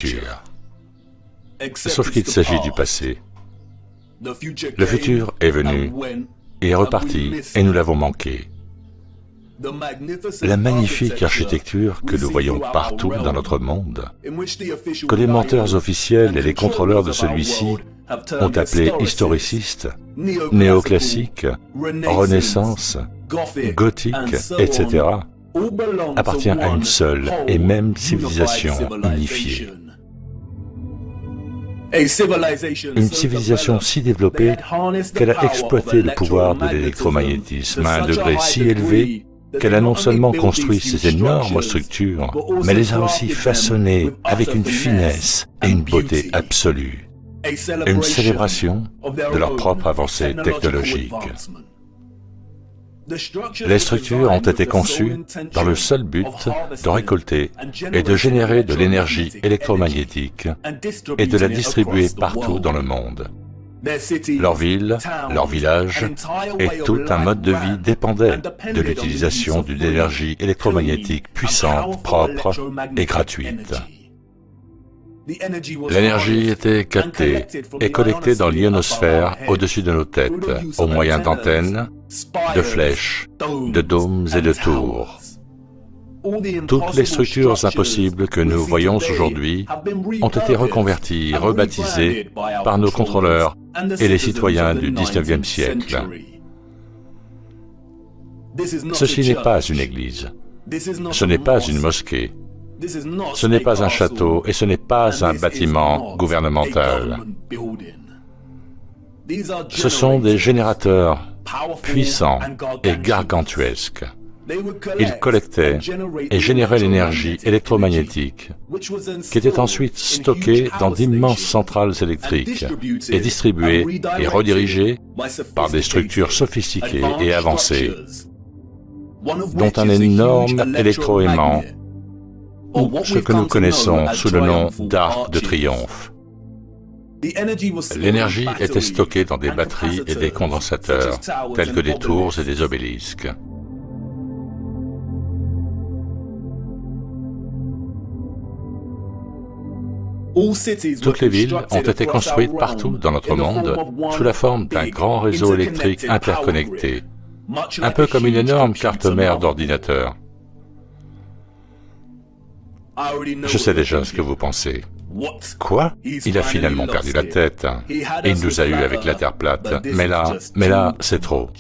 futur. Sauf qu'il s'agit du passé. Le futur est venu et est reparti, et nous l'avons manqué. La magnifique architecture que nous voyons partout dans notre monde, que les menteurs officiels et les contrôleurs de celui-ci ont appelé historiciste, néoclassique, renaissance, gothique, etc., appartient à une seule et même civilisation unifiée. Une civilisation si développée qu'elle a exploité le pouvoir de l'électromagnétisme à un degré si élevé qu'elle a non seulement construit ces énormes structures, mais les a aussi façonnées avec une finesse et une beauté absolue. Une célébration de leur propre avancée technologique. Les structures ont été conçues dans le seul but de récolter et de générer de l'énergie électromagnétique et de la distribuer partout dans le monde. Leur ville, leur village et tout un mode de vie dépendaient de l'utilisation d'une énergie électromagnétique puissante, propre et gratuite. L'énergie était captée et collectée dans l'ionosphère au-dessus de nos têtes, au moyen d'antennes, de flèches, de dômes et de tours. Toutes les structures impossibles que nous voyons aujourd'hui ont été reconverties, rebaptisées par nos contrôleurs et les citoyens du XIXe siècle. Ceci n'est pas une église, ce n'est pas une mosquée, ce n'est pas un château et ce n'est pas un bâtiment gouvernemental. Ce sont des générateurs puissants et gargantuesques. Ils collectaient et généraient l'énergie électromagnétique qui était ensuite stockée dans d'immenses centrales électriques et distribuée et redirigée par des structures sophistiquées et avancées, dont un énorme électroaimant ou ce que nous connaissons sous le nom d'arc de triomphe. L'énergie était stockée dans des batteries et des condensateurs, tels que des tours et des obélisques. Toutes les villes ont été construites partout dans notre monde sous la forme d'un grand réseau électrique interconnecté, un peu comme une énorme carte mère d'ordinateur. Je sais déjà ce que vous pensez. Quoi? Il a finalement perdu la tête. Il nous a eu avec la Terre plate. Mais là, c'est trop.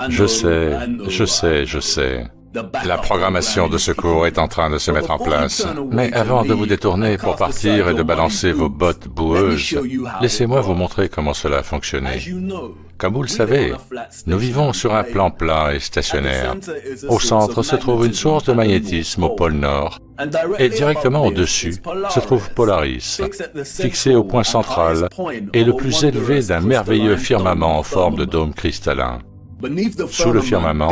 Je sais. La programmation de secours est en train de se mettre en place. Mais avant de vous détourner pour partir et de balancer vos bottes boueuses, laissez-moi vous montrer comment cela fonctionnait. Comme vous le savez, nous vivons sur un plan plat et stationnaire. Au centre se trouve une source de magnétisme au pôle Nord, et directement au-dessus se trouve Polaris, fixé au point central et le plus élevé d'un merveilleux firmament en forme de dôme cristallin. Sous le firmament,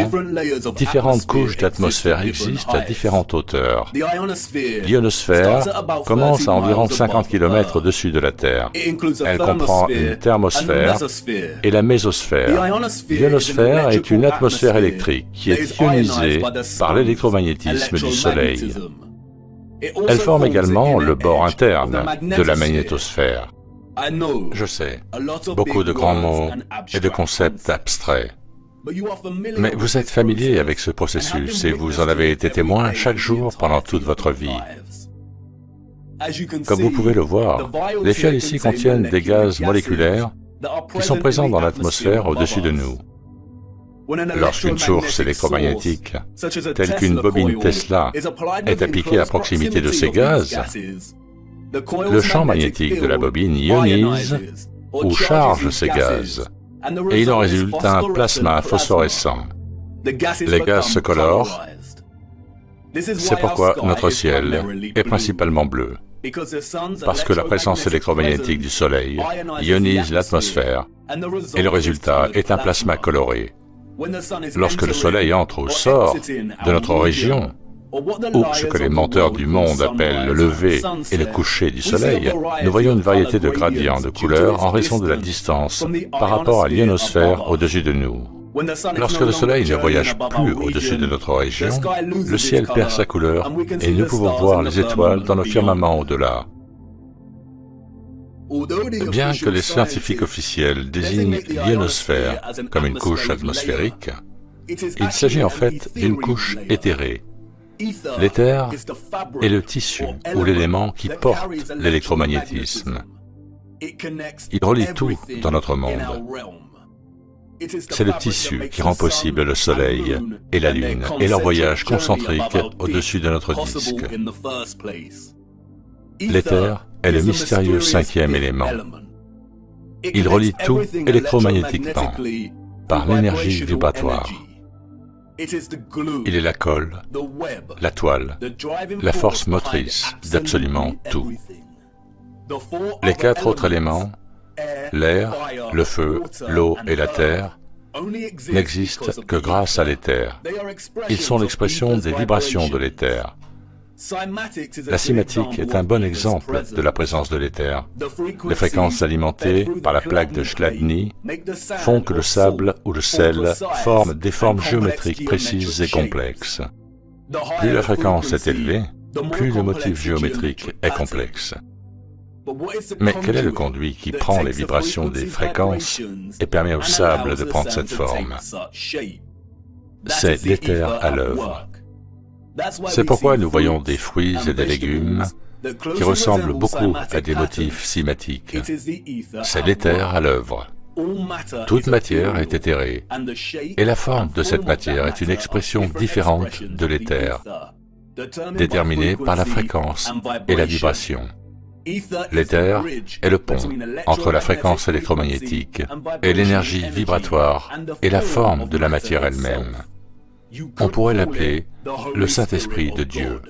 différentes couches d'atmosphère existent à différentes hauteurs. L'ionosphère commence à environ 50 km au-dessus de la Terre. Elle comprend une thermosphère et la mésosphère. L'ionosphère est une atmosphère électrique qui est ionisée par l'électromagnétisme du Soleil. Elle forme également le bord interne de la magnétosphère. Je sais, beaucoup de grands mots et de concepts abstraits. Mais vous êtes familier avec ce processus et vous en avez été témoin chaque jour pendant toute votre vie. Comme vous pouvez le voir, les fioles ici contiennent des gaz moléculaires qui sont présents dans l'atmosphère au-dessus de nous. Lorsqu'une source électromagnétique, telle qu'une bobine Tesla, est appliquée à proximité de ces gaz, le champ magnétique de la bobine ionise ou charge ces gaz. Et il en résulte un plasma phosphorescent. Les gaz se colorent. C'est pourquoi notre ciel est principalement bleu. Parce que la présence électromagnétique du Soleil ionise l'atmosphère et le résultat est un plasma coloré. Lorsque le Soleil entre ou sort de notre région, ou ce que les menteurs du monde appellent le lever et le coucher du Soleil, nous voyons une variété de gradients de couleurs en raison de la distance par rapport à l'ionosphère au-dessus de nous. Lorsque le Soleil ne voyage plus au-dessus de notre région, le ciel perd sa couleur et nous pouvons voir les étoiles dans le firmament au-delà. Bien que les scientifiques officiels désignent l'ionosphère comme une couche atmosphérique, il s'agit en fait d'une couche éthérée. L'éther est le tissu ou l'élément qui porte l'électromagnétisme. Il relie tout dans notre monde. C'est le tissu qui rend possible le Soleil et la Lune et leur voyage concentrique au-dessus de notre disque. L'éther est le mystérieux cinquième élément. Il relie tout électromagnétiquement par l'énergie vibratoire. Il est la colle, la toile, la force motrice d'absolument tout. Les quatre autres éléments, l'air, le feu, l'eau et la terre, n'existent que grâce à l'éther. Ils sont l'expression des vibrations de l'éther. La cymatique est un bon exemple de la présence de l'éther. Les fréquences alimentées par la plaque de Chladni font que le sable ou le sel forme des formes géométriques précises et complexes. Plus la fréquence est élevée, plus le motif géométrique est complexe. Mais quel est le conduit qui prend les vibrations des fréquences et permet au sable de prendre cette forme? C'est l'éther à l'œuvre. C'est pourquoi nous voyons des fruits et des légumes qui ressemblent beaucoup à des motifs cymatiques. C'est l'éther à l'œuvre. Toute matière est éthérée, et la forme de cette matière est une expression différente de l'éther, déterminée par la fréquence et la vibration. L'éther est le pont entre la fréquence électromagnétique et l'énergie vibratoire et la forme de la matière elle-même. On pourrait l'appeler le Saint-Esprit de Dieu.